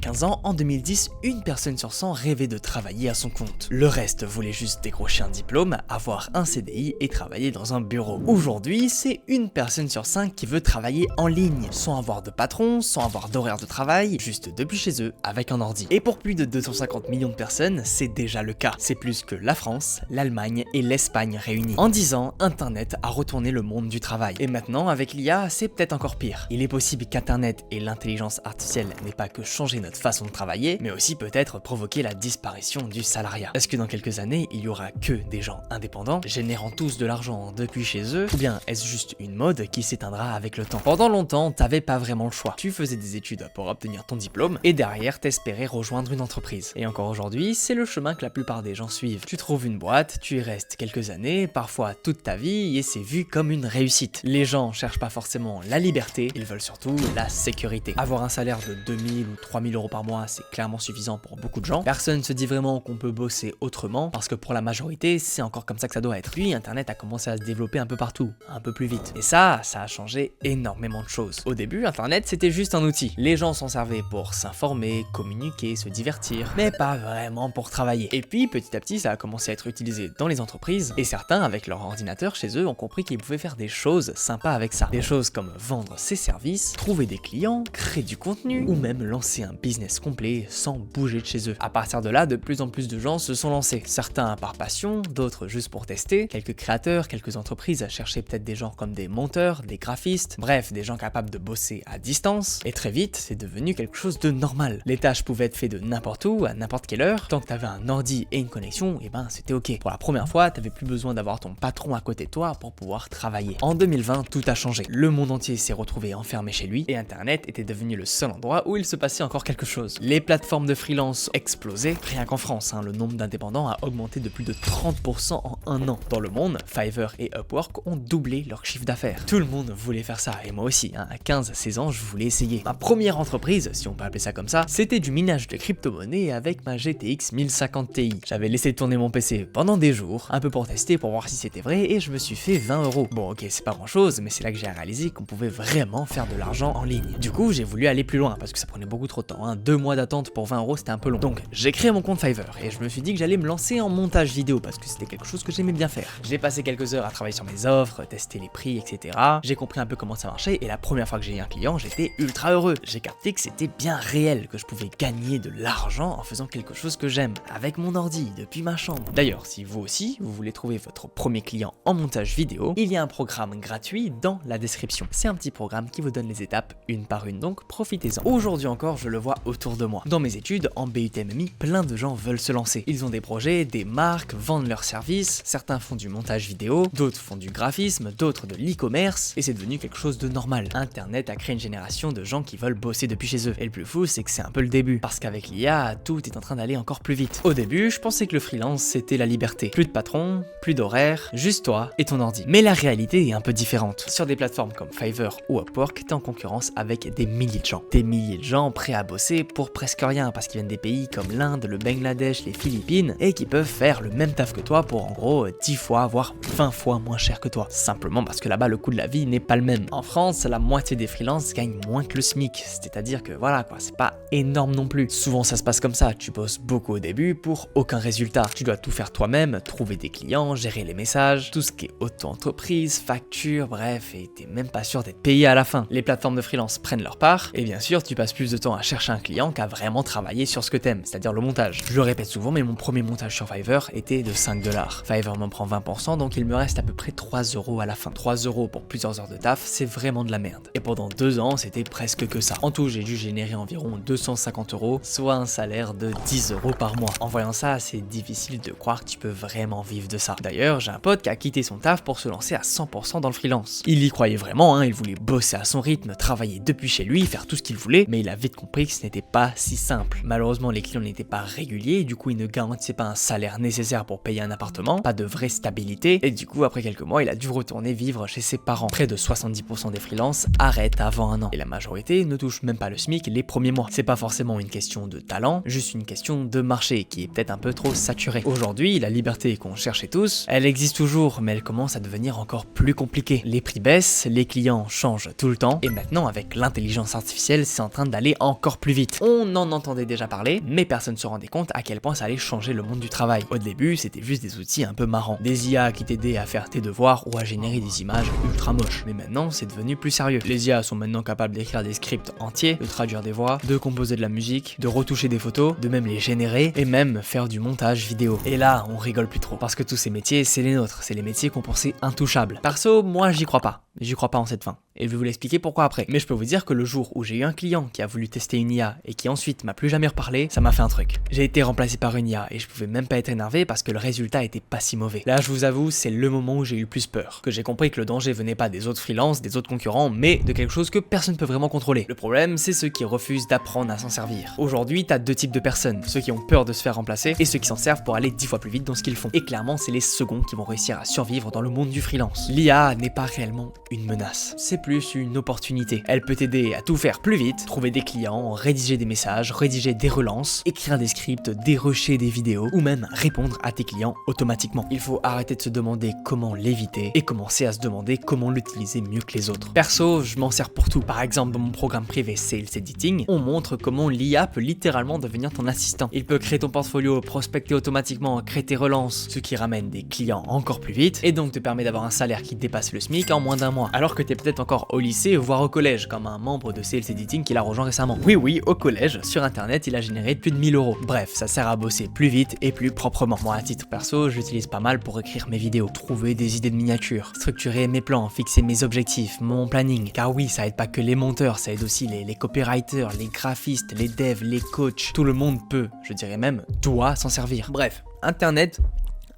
15 ans, en 2010, une personne sur 100 rêvait de travailler à son compte. Le reste voulait juste décrocher un diplôme, avoir un CDI et travailler dans un bureau. Aujourd'hui, c'est une personne sur 5 qui veut travailler en ligne, sans avoir de patron, sans avoir d'horaire de travail, juste depuis chez eux, avec un ordi. Et pour plus de 250 millions de personnes, c'est déjà le cas. C'est plus que la France, l'Allemagne et l'Espagne réunies. En 10 ans, Internet a retourné le monde du travail. Et maintenant, avec l'IA, c'est peut-être encore pire. Il est possible qu'Internet et l'intelligence artificielle n'aient pas que changé notre façon de travailler, mais aussi peut-être provoquer la disparition du salariat. Est-ce que dans quelques années, il y aura que des gens indépendants, générant tous de l'argent depuis chez eux, ou bien est-ce juste une mode qui s'éteindra avec le temps? Pendant longtemps, t'avais pas vraiment le choix. Tu faisais des études pour obtenir ton diplôme, et derrière, t'espérais rejoindre une entreprise. Et encore aujourd'hui, c'est le chemin que la plupart des gens suivent. Tu trouves une boîte, tu y restes quelques années, parfois toute ta vie, et c'est vu comme une réussite. Les gens cherchent pas forcément la liberté, ils veulent surtout la sécurité. Avoir un salaire de 2000 ou 3000 euros par mois, c'est clairement suffisant pour beaucoup de gens. Personne se dit vraiment qu'on peut bosser autrement, parce que pour la majorité, c'est encore comme ça que ça doit être. Puis Internet a commencé à se développer un peu partout, un peu plus vite. Et ça a changé énormément de choses. Au début, Internet c'était juste un outil. Les gens s'en servaient pour s'informer, communiquer, se divertir, mais pas vraiment pour travailler. Et puis petit à petit, ça a commencé à être utilisé dans les entreprises, et certains, avec leur ordinateur chez eux, ont compris qu'ils pouvaient faire des choses sympas avec ça. Des choses comme vendre ses services, trouver des clients, créer du contenu, ou même lancer un business complet sans bouger de chez eux. À partir de là, de plus en plus de gens se sont lancés. Certains par passion, d'autres juste pour tester. Quelques créateurs, quelques entreprises cherchaient peut-être des gens comme des monteurs, des graphistes, bref, des gens capables de bosser à distance. Et très vite, c'est devenu quelque chose de normal. Les tâches pouvaient être faites de n'importe où, à n'importe quelle heure. Tant que t'avais un ordi et une connexion, et ben c'était ok. Pour la première fois, t'avais plus besoin d'avoir ton patron à côté de toi pour pouvoir travailler. En 2020, tout a changé. Le monde entier s'est retrouvé enfermé chez lui, et Internet était devenu le seul endroit où il se passait encore quelque chose. Les plateformes de freelance explosaient. Rien qu'en France, le nombre d'indépendants a augmenté de plus de 30% en un an. Dans le monde, Fiverr et Upwork ont doublé leur chiffre d'affaires. Tout le monde voulait faire ça, et moi aussi, à 15-16 ans, je voulais essayer. Ma première entreprise, si on peut appeler ça comme ça, c'était du minage de crypto-monnaies avec ma GTX 1050 Ti. J'avais laissé tourner mon PC pendant des jours, un peu pour tester, pour voir si c'était vrai, et je me suis fait 20 €. Bon ok, c'est pas grand chose, mais c'est là que j'ai réalisé qu'on pouvait vraiment faire de l'argent en ligne. Du coup, j'ai voulu aller plus loin, parce que ça prenait beaucoup trop de temps. 2 mois d'attente pour 20 €, c'était un peu long. Donc, j'ai créé mon compte Fiverr, et je me suis dit que j'allais me lancer en montage vidéo, parce que c'était quelque chose que j'aimais bien faire. J'ai passé quelques heures à travailler sur mes offres, tester les prix, etc. J'ai compris un peu comment ça marchait, et la première fois que j'ai eu un client, j'étais ultra heureux. J'ai capté que c'était bien réel, que je pouvais gagner de l'argent en faisant quelque chose que j'aime, avec mon ordi, depuis ma chambre. D'ailleurs, si vous aussi, vous voulez trouver votre premier client en montage vidéo, il y a un programme gratuit dans la description. C'est un petit programme qui vous donne les étapes une par une, donc profitez-en. Aujourd'hui encore, je le vois autour de moi. Dans mes études, en BUT-MMI, plein de gens veulent se lancer. Ils ont des projets, des marques, vendent leurs services, certains font du montage vidéo, d'autres font du graphisme, d'autres de l'e-commerce, et c'est devenu quelque chose de normal. Internet a créé une génération de gens qui veulent bosser depuis chez eux. Et le plus fou, c'est que c'est un peu le début, parce qu'avec l'IA, tout est en train d'aller encore plus vite. Au début, je pensais que le freelance, c'était la liberté. Plus de patron, plus d'horaire, juste toi et ton ordi. Mais la réalité est un peu différente. Sur des plateformes comme Fiverr ou Upwork, t'es en concurrence avec des milliers de gens. Des milliers de gens prêts à bosser pour presque rien, parce qu'ils viennent des pays comme l'Inde, le Bangladesh, les Philippines, et qui peuvent faire le même taf que toi pour en gros 10 fois, voire 20 fois moins cher que toi. Simplement parce que là-bas, le coût de la vie n'est pas le même. En France, la moitié des freelances gagnent moins que le SMIC, c'est-à-dire que voilà quoi, c'est pas énorme non plus. Souvent ça se passe comme ça, tu bosses beaucoup au début pour aucun résultat. Tu dois tout faire toi-même, trouver des clients, gérer les messages, tout ce qui est auto-entreprise, facture, bref, et t'es même pas sûr d'être payé à la fin. Les plateformes de freelance prennent leur part, et bien sûr, tu passes plus de temps à chercher un client qu'à vraiment travailler sur ce que t'aimes, c'est-à-dire le montage. Je le répète souvent, mais mon premier montage sur Fiverr était de 5 $. Fiverr m'en prend 20%, donc il me reste à peu près 3 € à la fin. 3 € pour plusieurs heures de taf, c'est vraiment de la merde. Et pendant 2 ans, c'était presque que ça. En tout, j'ai dû générer environ 250 €, soit un salaire de 10 € par mois. En voyant ça, c'est difficile de croire que tu peux vraiment vivre de ça. D'ailleurs, j'ai un pote qui a quitté son taf pour se lancer à 100% dans le freelance. Il y croyait vraiment, il voulait bosser à son rythme, travailler depuis chez lui, faire tout ce qu'il voulait, mais il a vite compris que ce n'était pas si simple. Malheureusement, les clients n'étaient pas réguliers, du coup, ils ne garantissaient pas un salaire nécessaire pour payer un appartement, pas de vraie stabilité, et du coup, après quelques mois, il a dû retourner vivre chez ses parents. Près de 70% des freelances arrêtent avant un an, et la majorité ne touche même pas le SMIC les premiers mois. C'est pas forcément une question de talent, juste une question de marché qui est peut-être un peu trop saturé. Aujourd'hui, la liberté qu'on cherchait tous, elle existe toujours, mais elle commence à devenir encore plus compliquée. Les prix baissent, les clients changent tout le temps, et maintenant avec l'intelligence artificielle, c'est en train d'aller encore plus plus vite. On en entendait déjà parler, mais personne ne se rendait compte à quel point ça allait changer le monde du travail. Au début, c'était juste des outils un peu marrants. Des IA qui t'aidaient à faire tes devoirs ou à générer des images ultra moches. Mais maintenant, c'est devenu plus sérieux. Les IA sont maintenant capables d'écrire des scripts entiers, de traduire des voix, de composer de la musique, de retoucher des photos, de même les générer et même faire du montage vidéo. Et là, on rigole plus trop. Parce que tous ces métiers, c'est les nôtres. C'est les métiers qu'on pensait intouchables. Perso, moi, j'y crois pas. J'y crois pas en cette fin. Et je vais vous l'expliquer pourquoi après. Mais je peux vous dire que le jour où j'ai eu un client qui a voulu tester une IA et qui ensuite m'a plus jamais reparlé, ça m'a fait un truc. J'ai été remplacé par une IA et je pouvais même pas être énervé parce que le résultat était pas si mauvais. Là, je vous avoue, c'est le moment où j'ai eu le plus peur. Que j'ai compris que le danger venait pas des autres freelances, des autres concurrents, mais de quelque chose que personne peut vraiment contrôler. Le problème, c'est ceux qui refusent d'apprendre à s'en servir. Aujourd'hui, t'as deux types de personnes. Ceux qui ont peur de se faire remplacer et ceux qui s'en servent pour aller 10 fois plus vite dans ce qu'ils font. Et clairement, c'est les seconds qui vont réussir à survivre dans le monde du freelance. L'IA n'est pas réellement une menace. C'est plus une opportunité. Elle peut t'aider à tout faire plus vite, trouver des clients, rédiger des messages, rédiger des relances, écrire des scripts, dérusher des vidéos ou même répondre à tes clients automatiquement. Il faut arrêter de se demander comment l'éviter et commencer à se demander comment l'utiliser mieux que les autres. Perso, je m'en sers pour tout. Par exemple, dans mon programme privé Sales Editing, on montre comment l'IA peut littéralement devenir ton assistant. Il peut créer ton portfolio, prospecter automatiquement, créer tes relances, ce qui ramène des clients encore plus vite et donc te permet d'avoir un salaire qui dépasse le SMIC en moins d'un mois. Alors que t'es peut-être encore au lycée, voire au collège, comme un membre de Sales Editing qui l'a rejoint récemment. Oui, au collège, sur internet, il a généré plus de 1000 €. Bref, ça sert à bosser plus vite et plus proprement. Moi, à titre perso, j'utilise pas mal pour écrire mes vidéos, trouver des idées de miniatures, structurer mes plans, fixer mes objectifs, mon planning. Car oui, ça aide pas que les monteurs, ça aide aussi les copywriters, les graphistes, les devs, les coachs. Tout le monde peut, je dirais même, doit s'en servir. Bref, internet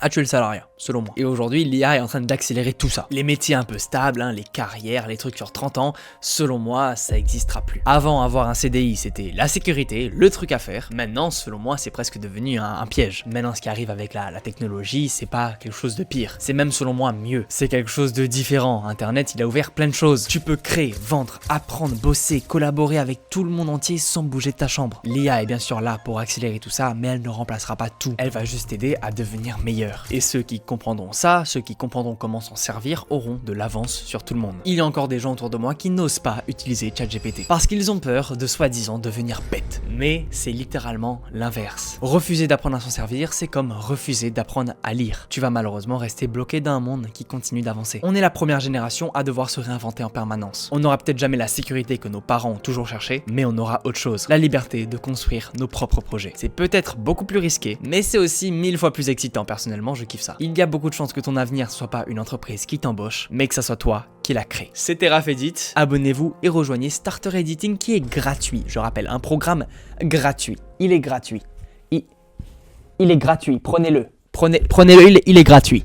a tué le salariat, selon moi. Et aujourd'hui, l'IA est en train d'accélérer tout ça. Les métiers un peu stables, les carrières, les trucs sur 30 ans, selon moi, ça n'existera plus. Avant, avoir un CDI, c'était la sécurité, le truc à faire. Maintenant, selon moi, c'est presque devenu un piège. Maintenant, ce qui arrive avec la technologie, c'est pas quelque chose de pire. C'est même, selon moi, mieux. C'est quelque chose de différent. Internet, il a ouvert plein de choses. Tu peux créer, vendre, apprendre, bosser, collaborer avec tout le monde entier sans bouger de ta chambre. L'IA est bien sûr là pour accélérer tout ça, mais elle ne remplacera pas tout. Elle va juste t'aider à devenir meilleur. Et ceux qui comprendront ça, ceux qui comprendront comment s'en servir, auront de l'avance sur tout le monde. Il y a encore des gens autour de moi qui n'osent pas utiliser ChatGPT parce qu'ils ont peur de soi-disant devenir bêtes. Mais c'est littéralement l'inverse. Refuser d'apprendre à s'en servir, c'est comme refuser d'apprendre à lire. Tu vas malheureusement rester bloqué dans un monde qui continue d'avancer. On est la première génération à devoir se réinventer en permanence. On n'aura peut-être jamais la sécurité que nos parents ont toujours cherché, mais on aura autre chose. La liberté de construire nos propres projets. C'est peut-être beaucoup plus risqué, mais c'est aussi 1000 fois plus excitant personnellement. Je kiffe ça. Il y a beaucoup de chances que ton avenir soit pas une entreprise qui t'embauche, mais que ça soit toi qui la crée. C'était Raph Edit. Abonnez-vous et rejoignez Starter Editing qui est gratuit. Je rappelle, un programme gratuit. Il est gratuit. Il est gratuit. Prenez-le. Prenez-le, il est gratuit.